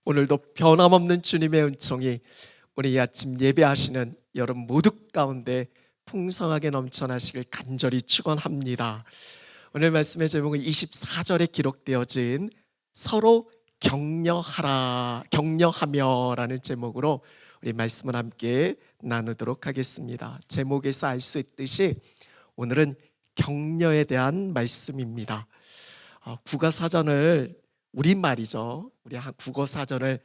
오늘도 변함없는 주님의 은총이 우리 이 아침 예배하시는 여러분 모두 가운데 풍성하게 넘쳐나시길 간절히 축원합니다. 오늘 말씀의 제목은 24절에 기록되어진 서로 격려하며라는 제목으로 우리 말씀을 함께 나누도록 하겠습니다. 제목에서 알 수 있듯이 오늘은 격려에 대한 말씀입니다. 국어사전을 우리말이죠. 우리 국어사전을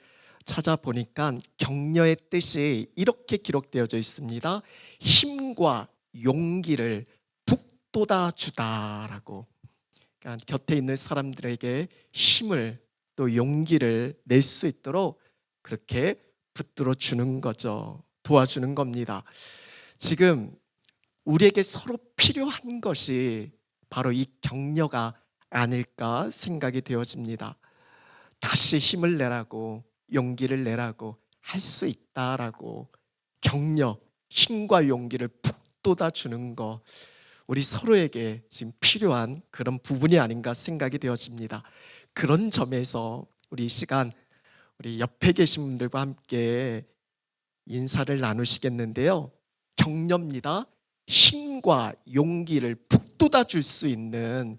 찾아보니까 격려의 뜻이 이렇게 기록되어져 있습니다. 힘과 용기를 북돋아 주다라고. 그러니까 곁에 있는 사람들에게 힘을 또 용기를 낼 수 있도록 그렇게 붙들어 주는 거죠. 도와주는 겁니다. 지금 우리에게 서로 필요한 것이 바로 이 격려가 아닐까 생각이 되어집니다. 다시 힘을 내라고, 용기를 내라고, 할 수 있다라고 격려, 힘과 용기를 북돋아 주는 거, 우리 서로에게 지금 필요한 그런 부분이 아닌가 생각이 되어집니다. 그런 점에서 우리 이 시간 우리 옆에 계신 분들과 함께 인사를 나누시겠는데요. 격려입니다. 힘과 용기를 북돋아 줄 수 있는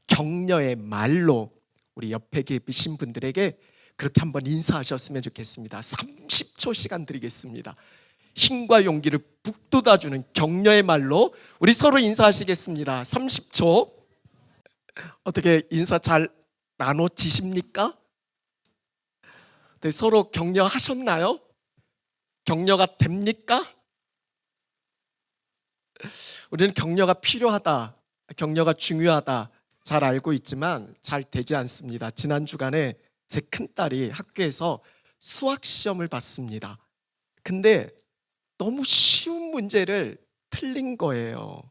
격려의 말로 우리 옆에 계신 분들에게 그렇게 한번 인사하셨으면 좋겠습니다. 30초 시간 드리겠습니다. 힘과 용기를 북돋아주는 격려의 말로 우리 서로 인사하시겠습니다. 30초. 어떻게 인사 잘 나눠지십니까? 네, 서로 격려하셨나요? 격려가 됩니까? 우리는 격려가 필요하다, 격려가 중요하다 잘 알고 있지만 잘 되지 않습니다. 지난 주간에 제 큰딸이 학교에서 수학 시험을 봤습니다. 근데 너무 쉬운 문제를 틀린 거예요.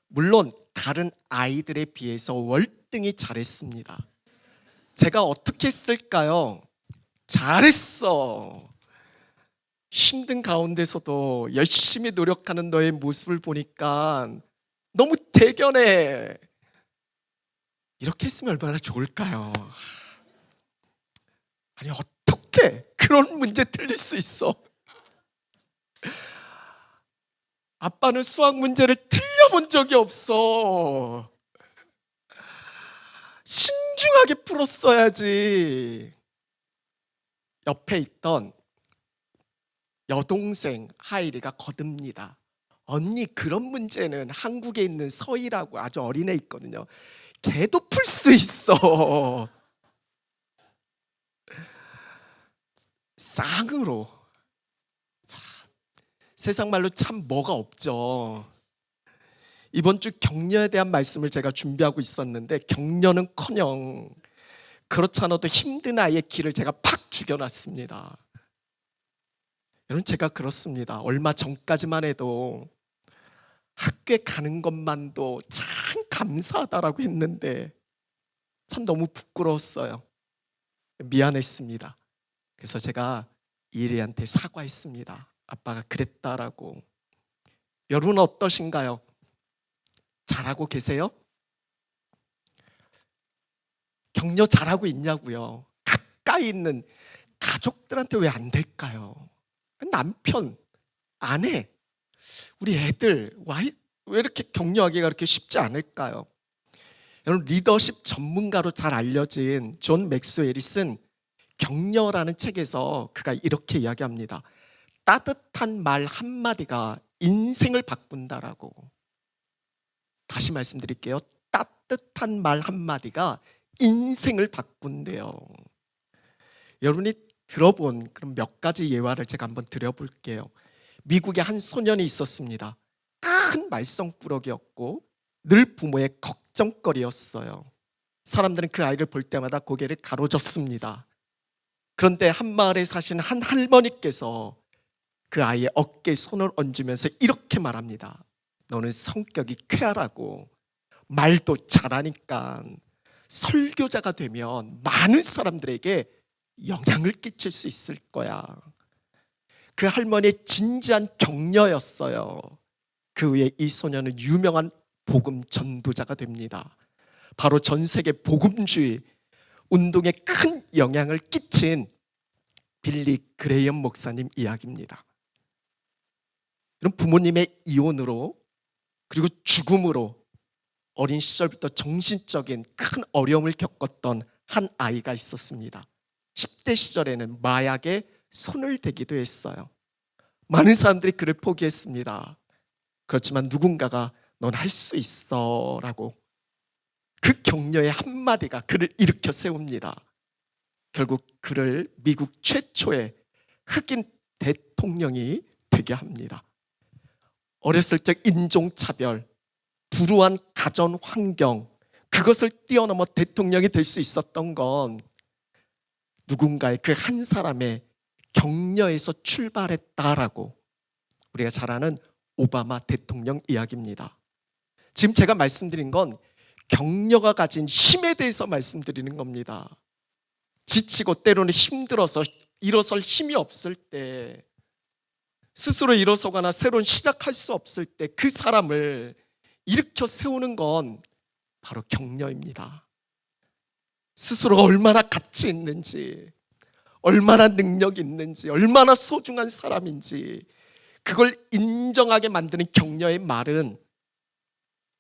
물론 다른 아이들에 비해서 월등히 잘했습니다. 제가 어떻게 했을까요? 잘했어. 힘든 가운데서도 열심히 노력하는 너의 모습을 보니까 너무 대견해. 이렇게 했으면 얼마나 좋을까요? 아니, 어떻게 그런 문제 틀릴 수 있어? 아빠는 수학 문제를 틀려본 적이 없어. 신중하게 풀었어야지. 옆에 있던 여동생 하이리가 거듭니다. 언니, 그런 문제는 한국에 있는 서희라고 아주 어린애 있거든요. 걔도 풀 수 있어. 쌍으로. 참, 세상 말로 참 뭐가 없죠. 이번 주 격려에 대한 말씀을 제가 준비하고 있었는데 격려는커녕 그렇지 않아도 힘든 아이의 길을 제가 팍 죽여놨습니다. 여러분, 제가 그렇습니다. 얼마 전까지만 해도 학교에 가는 것만도 참 감사하다라고 했는데 참 너무 부끄러웠어요. 미안했습니다. 그래서 제가 이리한테 사과했습니다. 아빠가 그랬다라고. 여러분은 어떠신가요? 잘하고 계세요? 격려 잘하고 있냐고요? 가까이 있는 가족들한테 왜 안 될까요? 남편, 아내, 우리 애들 왜 이렇게 격려하기가 그렇게 쉽지 않을까요? 여러분, 리더십 전문가로 잘 알려진 존 맥스웰이 쓴 격려라는 책에서 그가 이렇게 이야기합니다. 따뜻한 말 한마디가 인생을 바꾼다라고. 다시 말씀드릴게요. 따뜻한 말 한마디가 인생을 바꾼대요. 여러분이 들어본 그런 몇 가지 예화를 제가 한번 드려볼게요. 미국에 한 소년이 있었습니다. 큰 말썽꾸러기였고 늘 부모의 걱정거리였어요. 사람들은 그 아이를 볼 때마다 고개를 가로젓습니다. 그런데 한 마을에 사시는 한 할머니께서 그 아이의 어깨에 손을 얹으면서 이렇게 말합니다. 너는 성격이 쾌활하고 말도 잘하니까 설교자가 되면 많은 사람들에게 영향을 끼칠 수 있을 거야. 그 할머니의 진지한 격려였어요. 그 후에 이 소년은 유명한 복음 전도자가 됩니다. 바로 전 세계 복음주의 운동에 큰 영향을 끼친 빌리 그레이엄 목사님 이야기입니다. 그럼 부모님의 이혼으로 그리고 죽음으로 어린 시절부터 정신적인 큰 어려움을 겪었던 한 아이가 있었습니다. 10대 시절에는 마약에 손을 대기도 했어요. 많은 사람들이 그를 포기했습니다. 그렇지만 누군가가 넌 할 수 있어 라고 그 격려의 한마디가 그를 일으켜 세웁니다. 결국 그를 미국 최초의 흑인 대통령이 되게 합니다. 어렸을 적 인종차별, 불우한 가전 환경, 그것을 뛰어넘어 대통령이 될 수 있었던 건 누군가의 그 한 사람의 격려에서 출발했다라고 우리가 잘 아는 오바마 대통령 이야기입니다. 지금 제가 말씀드린 건 격려가 가진 힘에 대해서 말씀드리는 겁니다. 지치고 때로는 힘들어서 일어설 힘이 없을 때, 스스로 일어서거나 새로운 시작할 수 없을 때 그 사람을 일으켜 세우는 건 바로 격려입니다. 스스로가 얼마나 가치 있는지, 얼마나 능력이 있는지, 얼마나 소중한 사람인지 그걸 인정하게 만드는 격려의 말은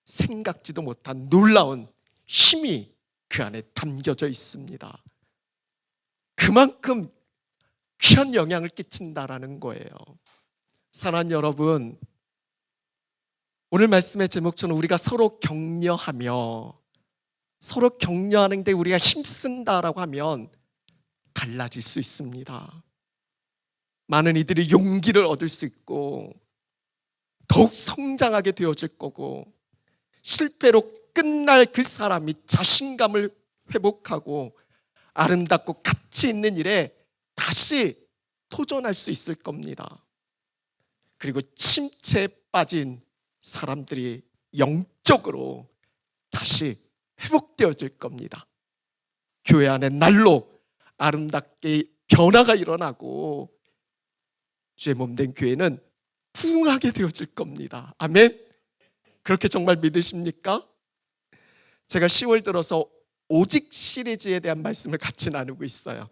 생각지도 못한 놀라운 힘이 그 안에 담겨져 있습니다. 그만큼 귀한 영향을 끼친다라는 거예요. 사랑하는 여러분, 오늘 말씀의 제목처럼 우리가 서로 격려하며 서로 격려하는데 우리가 힘쓴다라고 하면 달라질 수 있습니다. 많은 이들이 용기를 얻을 수 있고 더욱 성장하게 되어질 거고, 실패로 끝날 그 사람이 자신감을 회복하고 아름답고 가치 있는 일에 다시 도전할 수 있을 겁니다. 그리고 침체에 빠진 사람들이 영적으로 다시 회복되어질 겁니다. 교회 안에 날로 아름답게 변화가 일어나고 주의 몸된 교회는 부흥하게 되어질 겁니다. 아멘. 그렇게 정말 믿으십니까? 제가 10월 들어서 오직 시리즈에 대한 말씀을 같이 나누고 있어요.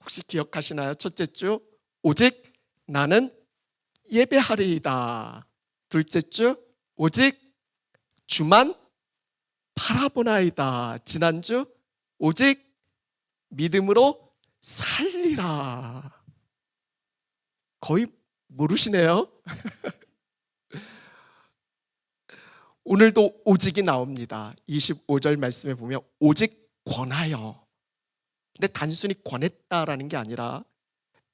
혹시 기억하시나요? 첫째 주 오직 나는 예배하리이다. 둘째 주 오직 주만 바라보나이다. 지난주 오직 믿음으로 살리라. 거의 모르시네요. 오늘도 오직이 나옵니다. 25절 말씀에 보면 오직 권하여. 근데 단순히 권했다라는 게 아니라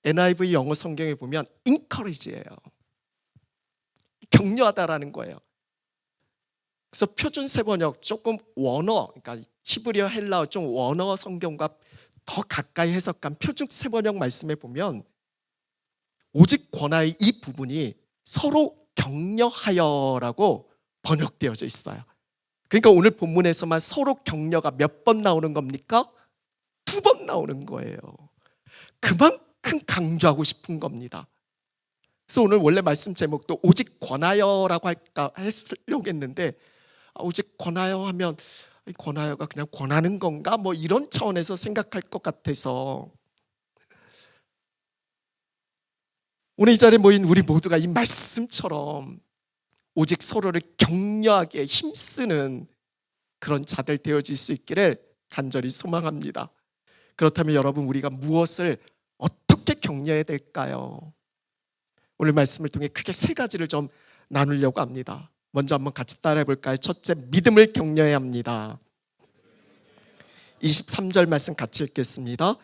NIV 영어 성경에 보면 encourage예요. 격려하다라는 거예요. 그래서 표준 세번역 조금 원어, 그러니까 히브리어, 헬라어 좀 원어 성경과 더 가까이 해석한 표준 세번역 말씀에 보면 오직 권하의 이 부분이 서로 격려하여라고 번역되어져 있어요. 그러니까 오늘 본문에서만 서로 격려가 몇 번 나오는 겁니까? 2번 나오는 거예요. 그만큼 강조하고 싶은 겁니다. 그래서 오늘 원래 말씀 제목도 오직 권하여라고 할까 하려고 했는데, 오직 권하여 하면 권하여가 그냥 권하는 건가? 뭐 이런 차원에서 생각할 것 같아서 오늘 이 자리에 모인 우리 모두가 이 말씀처럼 오직 서로를 격려하게 힘쓰는 그런 자들 되어질 수 있기를 간절히 소망합니다. 그렇다면 여러분, 우리가 무엇을 어떻게 격려해야 될까요? 오늘 말씀을 통해 크게 3가지를 좀 나누려고 합니다. 먼저 한번 같이 따라해 볼까요? 첫째, 믿음을 격려해야 합니다. 23절 말씀 같이 읽겠습니다.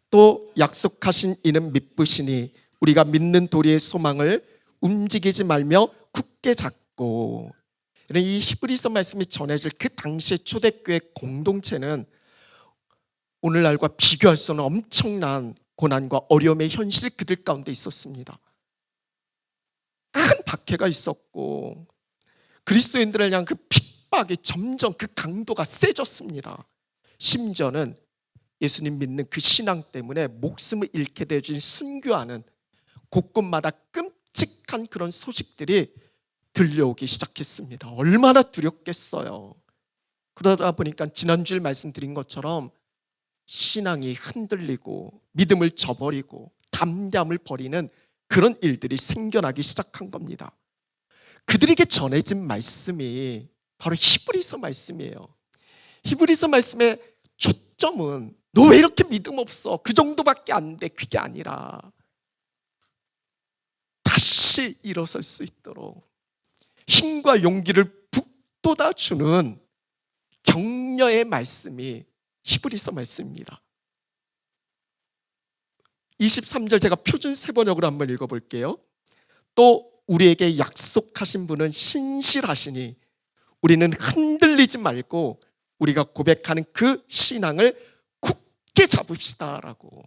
또 약속하신 이는 믿으시니 우리가 믿는 도리의 소망을 움직이지 말며 굳게 잡고. 이 히브리서 말씀이 전해질 그 당시의 초대교회 공동체는 오늘날과 비교할 수 없는 엄청난 고난과 어려움의 현실 그들 가운데 있었습니다. 큰 박해가 있었고 그리스도인들을 향한 그 핍박이 점점 그 강도가 세졌습니다. 심지어는 예수님 믿는 그 신앙 때문에 목숨을 잃게 되어진 순교하는 곳곳마다 끔찍한 그런 소식들이 들려오기 시작했습니다. 얼마나 두렵겠어요. 그러다 보니까 지난주에 말씀드린 것처럼 신앙이 흔들리고 믿음을 저버리고 담대함을 버리는 그런 일들이 생겨나기 시작한 겁니다. 그들에게 전해진 말씀이 바로 히브리서 말씀이에요. 히브리서 말씀의 초점은 너 왜 이렇게 믿음 없어? 그 정도밖에 안 돼. 그게 아니라 다시 일어설 수 있도록 힘과 용기를 북돋아주는 격려의 말씀이 히브리서 말씀입니다. 23절 제가 표준 세번역으로 한번 읽어볼게요. 또 우리에게 약속하신 분은 신실하시니 우리는 흔들리지 말고 우리가 고백하는 그 신앙을 굳게 잡읍시다라고.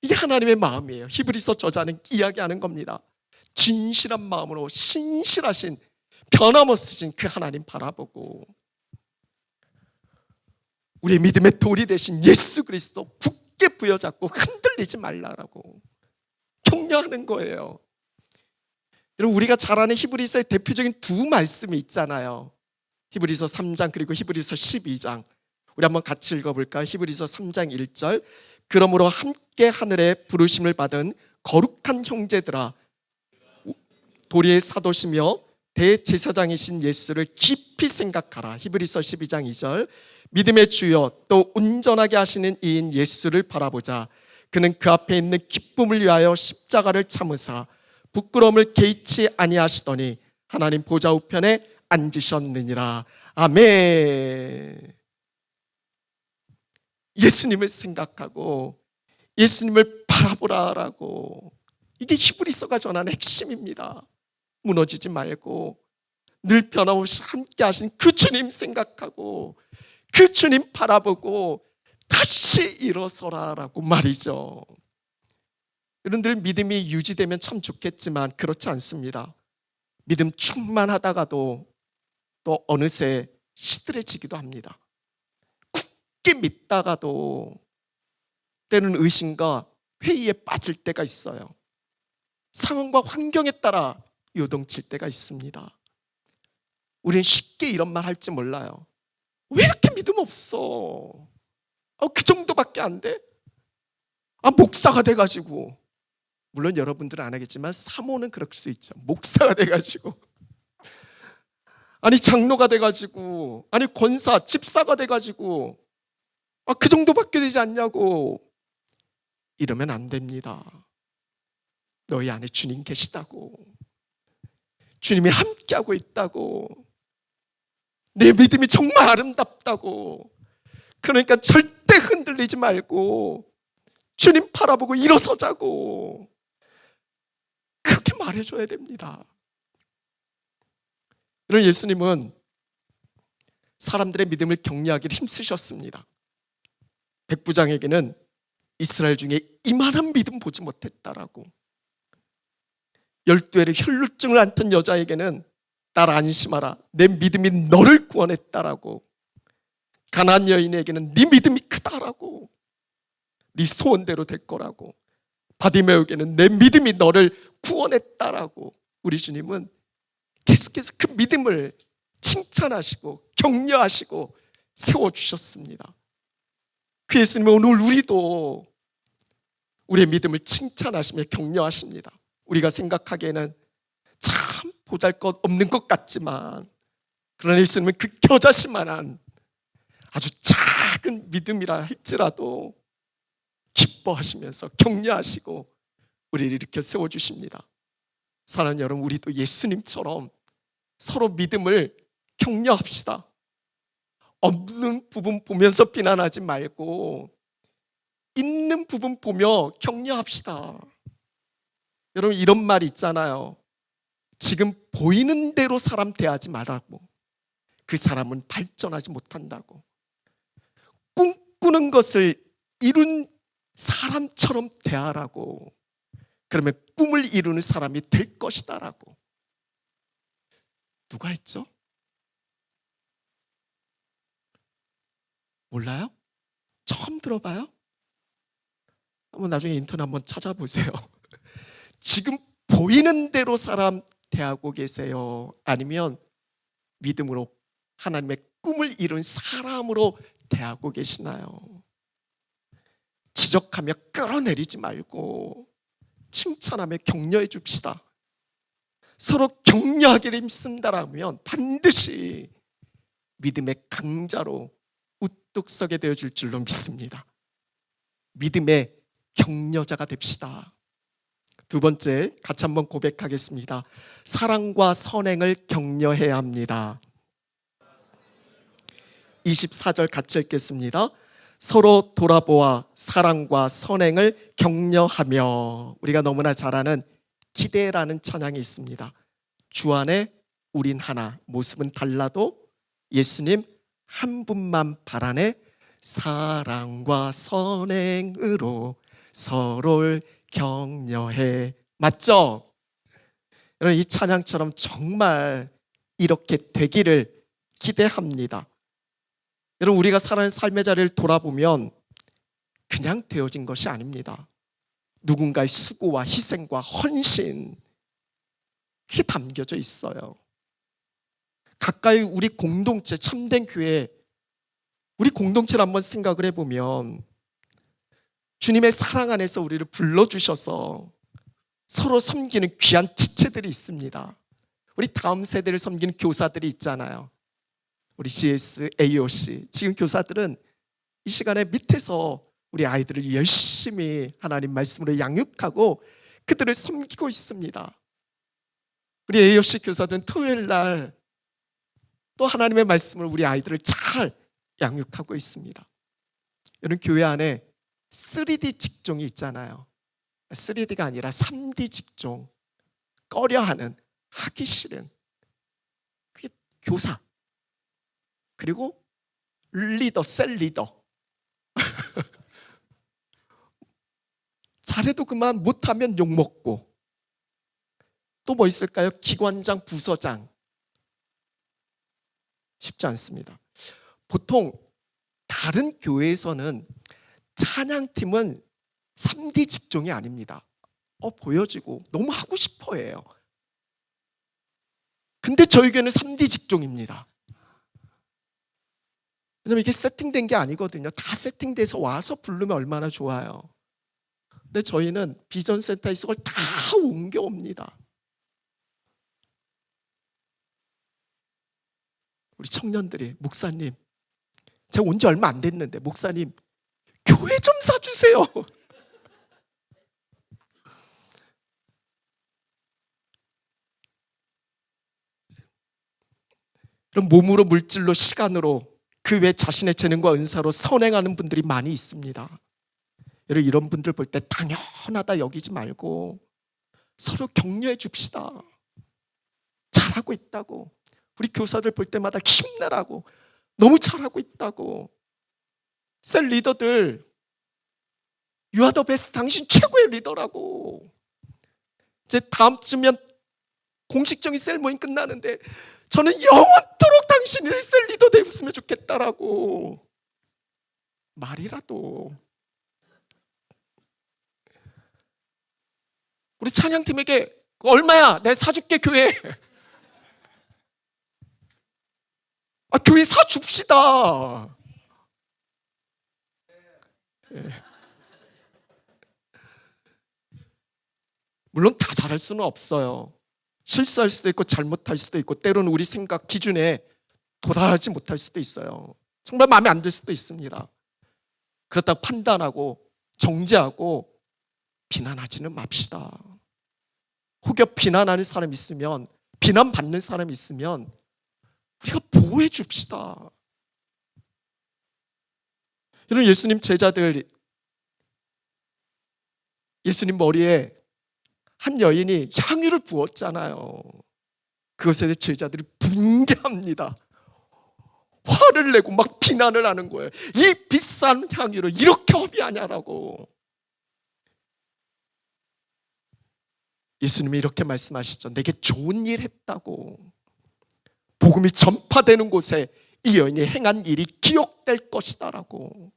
이게 하나님의 마음이에요. 히브리서 저자는 이야기하는 겁니다. 진실한 마음으로 신실하신 변함없으신 그 하나님 바라보고 우리의 믿음의 돌이 되신 예수 그리스도 굳게 부여잡고 흔들리지 말라라고 격려하는 거예요. 여러분, 우리가 잘 아는 히브리서의 대표적인 두 말씀이 있잖아요. 히브리서 3장 그리고 히브리서 12장. 우리 한번 같이 읽어볼까요? 히브리서 3장 1절. 그러므로 함께 하늘에 부르심을 받은 거룩한 형제들아, 도리의 사도시며 대제사장이신 예수를 깊이 생각하라. 히브리서 12장 2절. 믿음의 주여 또 온전하게 하시는 이인 예수를 바라보자. 그는 그 앞에 있는 기쁨을 위하여 십자가를 참으사 부끄러움을 개의치 아니하시더니 하나님 보좌 우편에 앉으셨느니라. 아멘. 예수님을 생각하고 예수님을 바라보라라고. 이게 히브리서가 전하는 핵심입니다. 무너지지 말고 늘 변함없이 함께 하신 그 주님 생각하고 그 주님 바라보고 다시 일어서라라고 말이죠. 여러분들 믿음이 유지되면 참 좋겠지만 그렇지 않습니다. 믿음 충만하다가도 또 어느새 시들해지기도 합니다. 굳게 믿다가도 때는 의심과 회의에 빠질 때가 있어요. 상황과 환경에 따라 요동칠 때가 있습니다. 우리는 쉽게 이런 말 할지 몰라요. 왜 이렇게 믿음 없어? 그 정도밖에 안 돼? 목사가 돼가지고. 물론 여러분들은 안 하겠지만 사모는 그럴 수 있죠. 목사가 돼가지고, 아니 장로가 돼가지고, 아니 권사, 집사가 돼가지고 그 정도밖에 되지 않냐고. 이러면 안 됩니다. 너희 안에 주님 계시다고. 주님이 함께하고 있다고. 내 믿음이 정말 아름답다고. 그러니까 절대 흔들리지 말고 주님 바라보고 일어서자고. 그렇게 말해줘야 됩니다. 여러분, 예수님은 사람들의 믿음을 격려하기를 힘쓰셨습니다. 백부장에게는 이스라엘 중에 이만한 믿음 보지 못했다라고. 12회를 혈루증을 앓던 여자에게는 딸 안심하라, 내 믿음이 너를 구원했다라고. 가나안 여인에게는 네 믿음이 크다라고, 네 소원대로 될 거라고. 바디메오에게는 내 믿음이 너를 구원했다라고. 우리 주님은 계속해서 그 믿음을 칭찬하시고 격려하시고 세워주셨습니다. 그 예수님은 오늘 우리도 우리의 믿음을 칭찬하시며 격려하십니다. 우리가 생각하기에는 참 보잘것없는 것 같지만, 그러나 예수님은 그 겨자씨만한 아주 작은 믿음이라 할지라도 기뻐하시면서 격려하시고 우리를 일으켜 세워주십니다. 사랑하는 여러분, 우리도 예수님처럼 서로 믿음을 격려합시다. 없는 부분 보면서 비난하지 말고 있는 부분 보며 격려합시다. 여러분, 이런 말이 있잖아요. 지금 보이는 대로 사람 대하지 말라고. 그 사람은 발전하지 못한다고. 꿈꾸는 것을 이룬 사람처럼 대하라고. 그러면 꿈을 이루는 사람이 될 것이다라고. 누가 했죠? 몰라요? 처음 들어봐요? 한번 나중에 인터넷 한번 찾아보세요. 지금 보이는 대로 사람 대하고 계세요? 아니면 믿음으로 하나님의 꿈을 이룬 사람으로 대하고 계시나요? 지적하며 끌어내리지 말고 칭찬하며 격려해 줍시다. 서로 격려하기를 힘쓴다라면 반드시 믿음의 강자로 우뚝 서게 되어줄 줄로 믿습니다. 믿음의 격려자가 됩시다. 두 번째, 같이 한번 고백하겠습니다. 사랑과 선행을 격려해야 합니다. 24절 같이 읽겠습니다. 서로 돌아보아 사랑과 선행을 격려하며. 우리가 너무나 잘 아는 기대라는 찬양이 있습니다. 주 안에 우린 하나, 모습은 달라도 예수님 한 분만 바라네. 사랑과 선행으로 서로를 격려해. 맞죠? 여러분, 이 찬양처럼 정말 이렇게 되기를 기대합니다. 여러분, 우리가 살아가는 삶의 자리를 돌아보면 그냥 되어진 것이 아닙니다. 누군가의 수고와 희생과 헌신, 그게 담겨져 있어요. 가까이 우리 공동체, 참된 교회, 우리 공동체를 한번 생각을 해보면 주님의 사랑 안에서 우리를 불러주셔서 서로 섬기는 귀한 지체들이 있습니다. 우리 다음 세대를 섬기는 교사들이 있잖아요. 우리 GS, AOC. 지금 교사들은 이 시간에 밑에서 우리 아이들을 열심히 하나님 말씀으로 양육하고 그들을 섬기고 있습니다. 우리 AOC 교사들은 토요일 날 또 하나님의 말씀을 우리 아이들을 잘 양육하고 있습니다. 여러분, 교회 안에 3D 직종이 있잖아요. 3D가 아니라 3D 직종. 꺼려하는, 하기 싫은, 그게 교사. 그리고 리더, 셀 리더. 잘해도 그만, 못하면 욕먹고. 또 뭐 있을까요? 기관장, 부서장. 쉽지 않습니다. 보통 다른 교회에서는 찬양팀은 3D 직종이 아닙니다. 보여지고 너무 하고 싶어 해요. 근데 저희 교회는 3D 직종입니다. 왜냐면 이게 세팅된 게 아니거든요. 다 세팅돼서 와서 부르면 얼마나 좋아요. 근데 저희는 비전센터에서 그걸 다 옮겨옵니다. 우리 청년들이, 목사님, 제가 온 지 얼마 안 됐는데 목사님 교회 좀 사주세요. 그럼 몸으로, 물질로, 시간으로, 그 외 자신의 재능과 은사로 선행하는 분들이 많이 있습니다. 여러분, 이런 분들 볼 때 당연하다 여기지 말고 서로 격려해 줍시다. 잘하고 있다고. 우리 교사들 볼 때마다 힘내라고. 너무 잘하고 있다고. 셀 리더들, You are the best. 당신 최고의 리더라고. 이제 다음 주면 공식적인 셀 모임 끝나는데 저는 영원토록 당신이 셀 리더 되었으면 좋겠다라고. 말이라도. 우리 찬양팀에게 얼마야? 내가 사줄게 교회. 교회 사줍시다. 물론 다 잘할 수는 없어요. 실수할 수도 있고 잘못할 수도 있고 때로는 우리 생각 기준에 도달하지 못할 수도 있어요. 정말 마음에 안 들 수도 있습니다. 그렇다고 판단하고 정죄하고 비난하지는 맙시다. 혹여 비난하는 사람 있으면, 비난받는 사람 있으면 우리가 보호해 줍시다. 여러분, 예수님 제자들, 예수님 머리에 한 여인이 향유를 부었잖아요. 그것에 대해 제자들이 분개합니다. 화를 내고 막 비난을 하는 거예요. 이 비싼 향유를 이렇게 허비하냐라고. 예수님이 이렇게 말씀하시죠. 내게 좋은 일 했다고. 복음이 전파되는 곳에 이 여인이 행한 일이 기억될 것이다라고.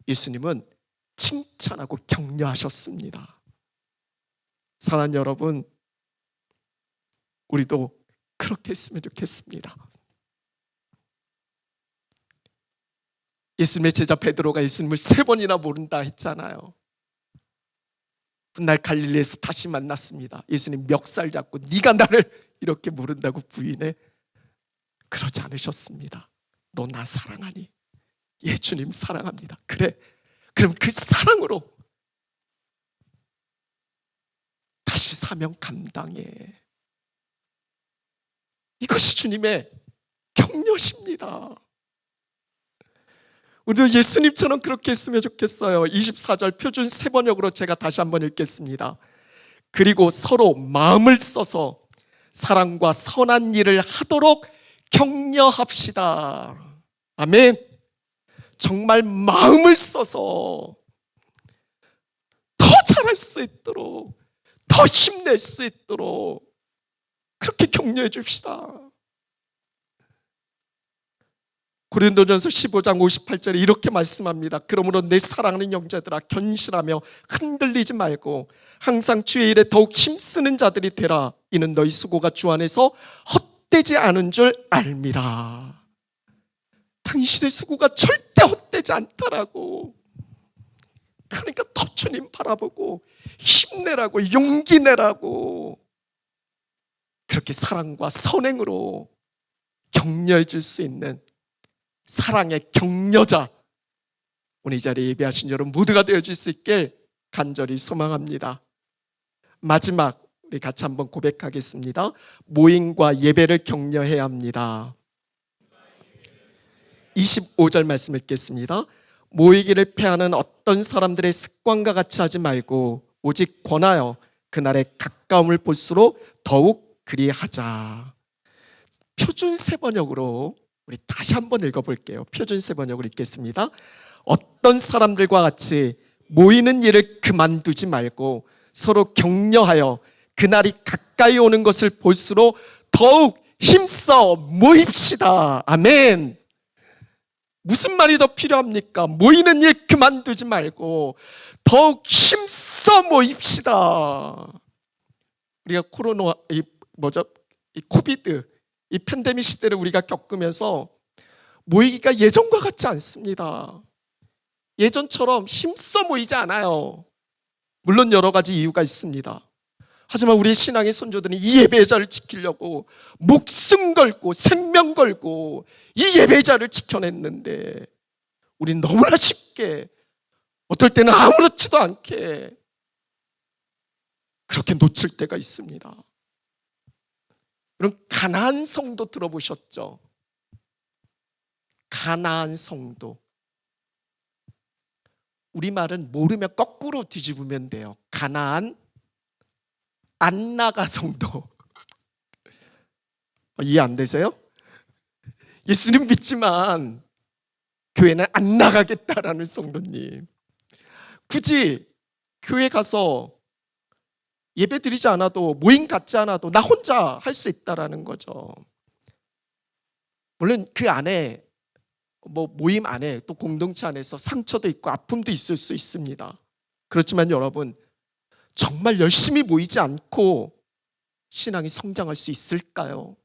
예수님은 칭찬하고 격려하셨습니다. 사랑하는 여러분, 우리도 그렇게 했으면 좋겠습니다. 예수님의 제자 베드로가 예수님을 3번이나 모른다 했잖아요. 훗날 갈릴리에서 다시 만났습니다. 예수님 멱살 잡고 네가 나를 이렇게 모른다고 부인해? 그러지 않으셨습니다. 너 나 사랑하니? 예, 주님 사랑합니다. 그래, 그럼 그 사랑으로 다시 사명 감당해. 이것이 주님의 격려십니다. 우리도 예수님처럼 그렇게 했으면 좋겠어요. 24절 표준 3번역으로 제가 다시 한번 읽겠습니다. 그리고 서로 마음을 써서 사랑과 선한 일을 하도록 격려합시다. 아멘. 정말 마음을 써서 더 잘할 수 있도록, 더 힘낼 수 있도록 그렇게 격려해 줍시다. 고린도전서 15장 58절에 이렇게 말씀합니다. 그러므로 내 사랑하는 형제들아, 견실하며 흔들리지 말고 항상 주의 일에 더욱 힘쓰는 자들이 되라. 이는 너희 수고가 주 안에서 헛되지 않은 줄 알미라. 당신의 수고가 절대 헛되지 않다라고. 그러니까 더 주님 바라보고 힘내라고, 용기 내라고, 그렇게 사랑과 선행으로 격려해 줄 수 있는 사랑의 격려자, 오늘 이 자리에 예배하신 여러분 모두가 되어줄 수 있길 간절히 소망합니다. 마지막 우리 같이 한번 고백하겠습니다. 모임과 예배를 격려해야 합니다. 25절 말씀 읽겠습니다. 모이기를 패하는 어떤 사람들의 습관과 같이 하지 말고 오직 권하여 그날의 가까움을 볼수록 더욱 그리하자. 표준 3번역으로 우리 다시 한번 읽어볼게요. 표준 3번역으로 읽겠습니다. 어떤 사람들과 같이 모이는 일을 그만두지 말고 서로 격려하여 그날이 가까이 오는 것을 볼수록 더욱 힘써 모입시다. 아멘. 무슨 말이 더 필요합니까? 모이는 일 그만두지 말고 더욱 힘써 모입시다. 우리가 코로나, 이 코비드, 이 팬데믹 시대를 우리가 겪으면서 모이기가 예전과 같지 않습니다. 예전처럼 힘써 모이지 않아요. 물론 여러 가지 이유가 있습니다. 하지만 우리 신앙의 선조들은 이 예배의 자를 지키려고 목숨 걸고 생명 걸고 이 예배의 자를 지켜냈는데 우린 너무나 쉽게, 어떨 때는 아무렇지도 않게 그렇게 놓칠 때가 있습니다. 여러분, 가나안 성도 들어보셨죠? 가나안 성도. 우리말은 모르면 거꾸로 뒤집으면 돼요. 가나안 안나가 성도. 이해 안 되세요? 예수님 믿지만 교회는 안 나가겠다라는 성도님. 굳이 교회 가서 예배 드리지 않아도, 모임 갖지 않아도 나 혼자 할 수 있다라는 거죠. 물론 그 안에 모임 안에 또 공동체 안에서 상처도 있고 아픔도 있을 수 있습니다. 그렇지만 여러분, 정말 열심히 모이지 않고 신앙이 성장할 수 있을까요?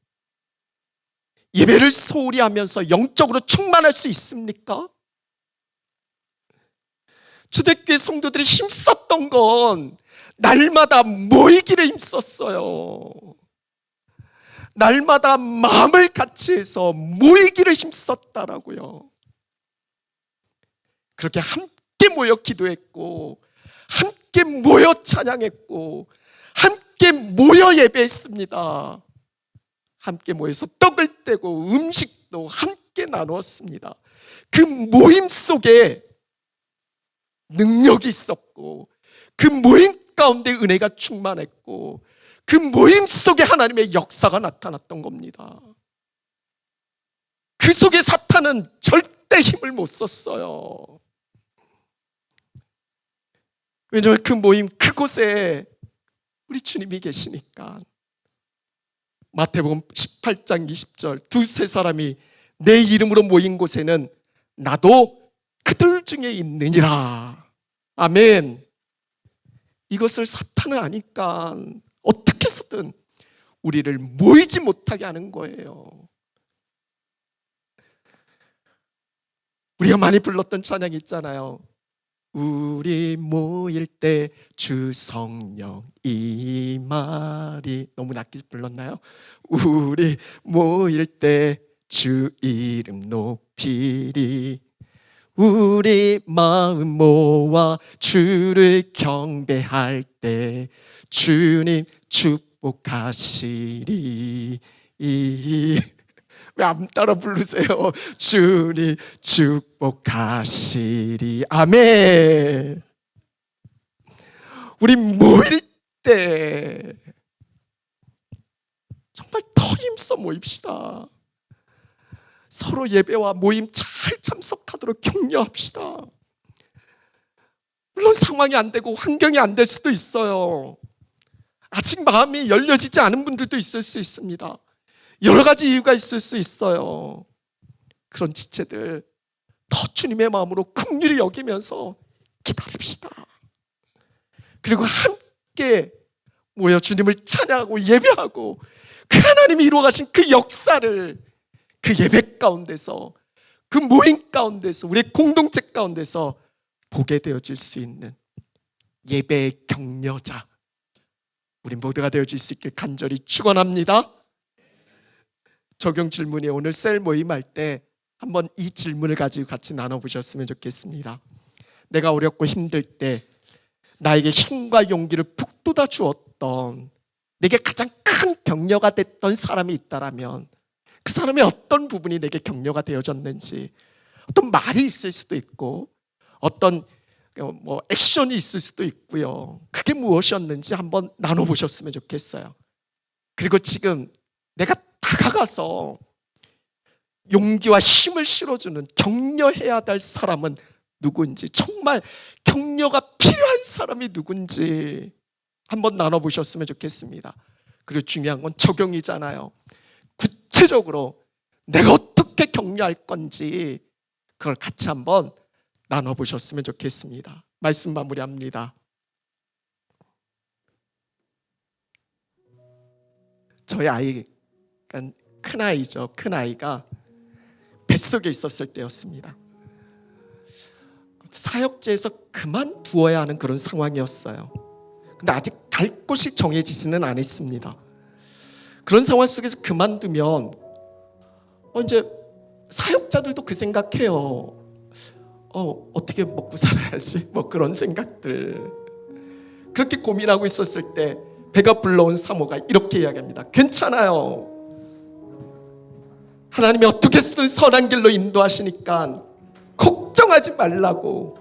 예배를 소홀히 하면서 영적으로 충만할 수 있습니까? 초대교회 성도들이 힘썼던 건 날마다 모이기를 힘썼어요. 날마다 마음을 같이 해서 모이기를 힘썼다라고요. 그렇게 함께 모여 기도했고, 함께 모여 찬양했고, 함께 모여 예배했습니다. 함께 모여서 떡을 떼고 음식도 함께 나누었습니다. 그 모임 속에 능력이 있었고, 그 모임 가운데 은혜가 충만했고, 그 모임 속에 하나님의 역사가 나타났던 겁니다. 그 속에 사탄은 절대 힘을 못 썼어요. 왜냐하면 그 모임, 그곳에 우리 주님이 계시니까. 마태복음 18장 20절, 두세 사람이 내 이름으로 모인 곳에는 나도 그들 중에 있느니라. 아멘. 이것을 사탄은 아니까 어떻게 해서든 우리를 모이지 못하게 하는 거예요. 우리가 많이 불렀던 찬양이 있잖아요. 우리 모일 때 주 성령 임하리. 너무 낮게 불렀나요? 우리 모일 때 주 이름 높이리. 우리 마음 모아 주를 경배할 때 주님 축복하시리. 왜 안 따라 부르세요? 주님 축복하시리. 아멘. 우리 모일 때 정말 더 힘써 모입시다. 서로 예배와 모임 잘 참석하도록 격려합시다. 물론 상황이 안 되고 환경이 안 될 수도 있어요. 아직 마음이 열려지지 않은 분들도 있을 수 있습니다. 여러 가지 이유가 있을 수 있어요. 그런 지체들 더 주님의 마음으로 긍휼히 여기면서 기다립시다. 그리고 함께 모여 주님을 찬양하고 예배하고 그 하나님이 이루어 가신 그 역사를 그 예배 가운데서, 그 모임 가운데서, 우리 공동체 가운데서 보게 되어질 수 있는 예배의 격려자, 우리 모두가 되어질 수 있길 간절히 축원합니다. 적용 질문이, 오늘 셀 모임할 때 한번 이 질문을 가지고 같이 나눠보셨으면 좋겠습니다. 내가 어렵고 힘들 때 나에게 힘과 용기를 북돋아 주었던, 내게 가장 큰 격려가 됐던 사람이 있다라면 그 사람의 어떤 부분이 내게 격려가 되어졌는지, 어떤 말이 있을 수도 있고 어떤 액션이 있을 수도 있고요. 그게 무엇이었는지 한번 나눠보셨으면 좋겠어요. 그리고 지금 내가 다가가서 용기와 힘을 실어주는, 격려해야 될 사람은 누구인지, 정말 격려가 필요한 사람이 누군지 한번 나눠보셨으면 좋겠습니다. 그리고 중요한 건 적용이잖아요. 구체적으로 내가 어떻게 격려할 건지 그걸 같이 한번 나눠보셨으면 좋겠습니다. 말씀 마무리합니다. 저희 아이, 그러니까 큰아이죠. 큰아이가 뱃속에 있었을 때였습니다. 사역제에서 그만두어야 하는 그런 상황이었어요. 근데 아직 갈 곳이 정해지지는 않았습니다. 그런 상황 속에서 그만두면 이제 사역자들도 그 생각해요. 어떻게 먹고 살아야지, 그런 생각들. 그렇게 고민하고 있었을 때 배가 불러온 사모가 이렇게 이야기합니다. 괜찮아요. 하나님이 어떻게든 선한 길로 인도하시니까 걱정하지 말라고.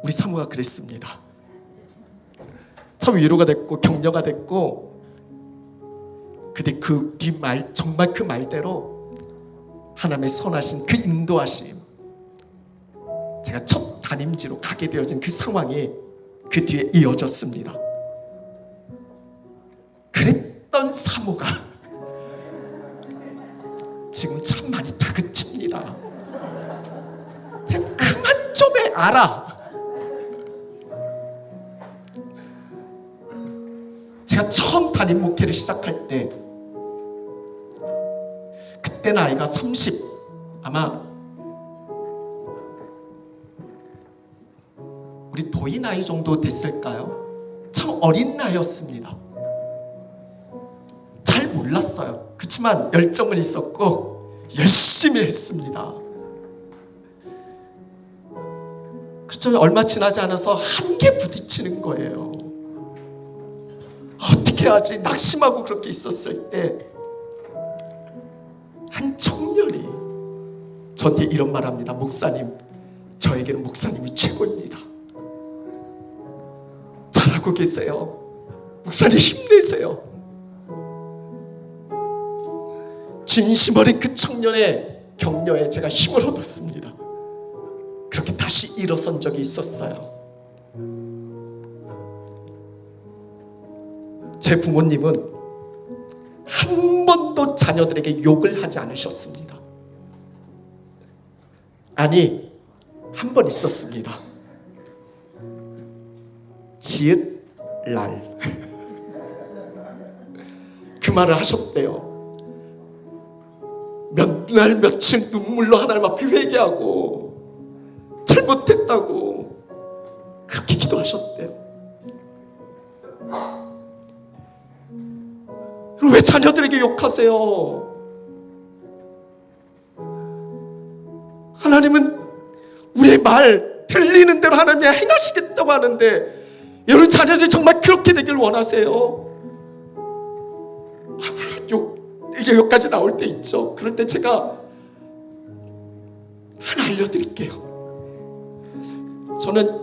우리 사모가 그랬습니다. 참 위로가 됐고 격려가 됐고, 근데 그 뒷말, 정말 그 말대로 하나님의 선하신 그 인도하심, 제가 첫 담임지로 가게 되어진 그 상황이 그 뒤에 이어졌습니다. 그랬던 사모가 지금 참 많이 다그칩니다. 그냥 그만 좀 해, 알아. 제가 처음 담임 목회를 시작할 때, 그때 나이가 30, 아마 우리 도희 나이 정도 됐을까요? 참 어린 나이였습니다. 잘 몰랐어요. 그렇지만 열정은 있었고 열심히 했습니다. 그렇죠. 얼마 지나지 않아서 한계 부딪히는 거예요. 어떻게 하지? 낙심하고 그렇게 있었을 때 한 청년이 저한테 이런 말 합니다. 목사님, 저에게는 목사님이 최고입니다. 잘하고 계세요. 목사님 힘내세요. 진심 어린 그 청년의 격려에 제가 힘을 얻었습니다. 그렇게 다시 일어선 적이 있었어요. 제 부모님은 한 번도 자녀들에게 욕을 하지 않으셨습니다. 아니, 한 번 있었습니다. 지읒 랄. 그 말을 하셨대요. 몇 몇 날 며칠 눈물로 하나님 앞에 회개하고 잘못했다고 그렇게 기도하셨대요. 왜 자녀들에게 욕하세요? 하나님은 우리의 말 들리는 대로 하나님이 행하시겠다고 하는데 여러분 자녀들이 정말 그렇게 되길 원하세요? 물론 이게 여기까지 나올 때 있죠. 그럴 때 제가 하나 알려드릴게요. 저는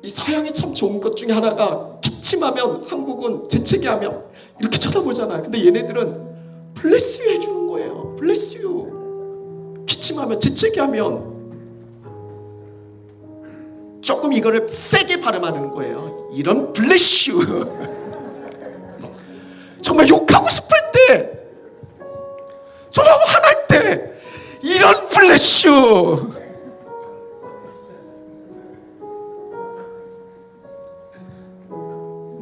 이 서양이 참 좋은 것 중에 하나가 기침하면 한국은 재채기하면 이렇게 쳐다보잖아요. 근데 얘네들은 블레스 유 해주는 거예요. 블레스 유. 기침하면 재채기하면 조금 이거를 세게 발음하는 거예요. 이런 블레스 유. 정말 욕하고 싶을 때, 정말 화날 때 이런 블레스 유.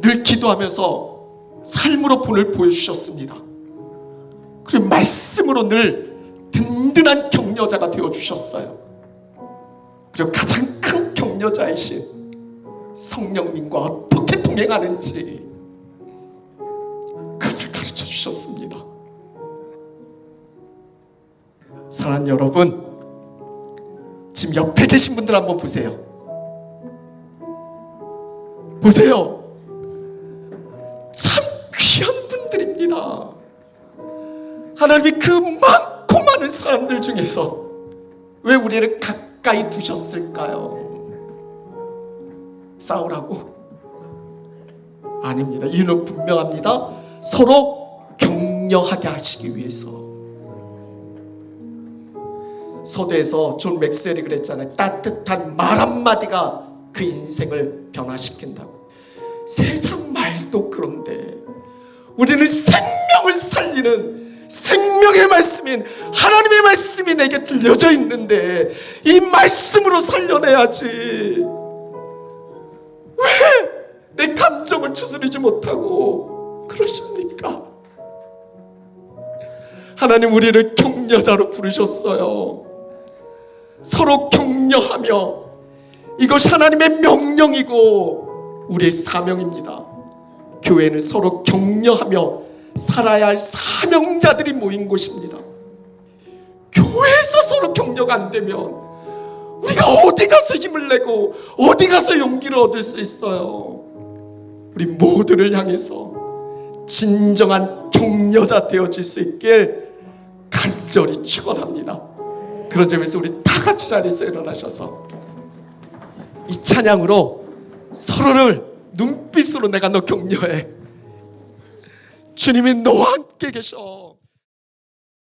늘 기도하면서 삶으로 본을 보여주셨습니다. 그리고 말씀으로 늘 든든한 격려자가 되어주셨어요. 그리고 가장 큰 격려자이신 성령님과 어떻게 동행하는지 그것을 가르쳐 주셨습니다. 사랑하는 여러분, 지금 옆에 계신 분들 한번 보세요. 보세요. 참 귀한 분들입니다. 하나님이 그 많고 많은 사람들 중에서 왜 우리를 가까이 두셨을까요? 싸우라고? 아닙니다. 이유는 분명합니다. 서로 격려하게 하시기 위해서. 서대에서 존 맥스웰이 그랬잖아요. 따뜻한 말 한마디가 그 인생을 변화시킨다고. 세상 말도 그런데 우리는 생명을 살리는 생명의 말씀인 하나님의 말씀이 내게 들려져 있는데 이 말씀으로 살려내야지. 왜 내 감정을 추스리지 못하고 그러십니까? 하나님 우리를 격려자로 부르셨어요. 서로 격려하며 이것이 하나님의 명령이고 우리의 사명입니다. 교회는 서로 격려하며 살아야 할 사명자들이 모인 곳입니다. 교회에서 서로 격려가 안 되면 우리가 어디 가서 힘을 내고 어디 가서 용기를 얻을 수 있어요? 우리 모두를 향해서 진정한 격려자 되어질 수 있길 간절히 축원합니다. 그런 점에서 우리 다 같이 자리에서 일어나셔서 이 찬양으로 서로를 눈빛으로 내가 너 격려해. 주님이 너와 함께 계셔.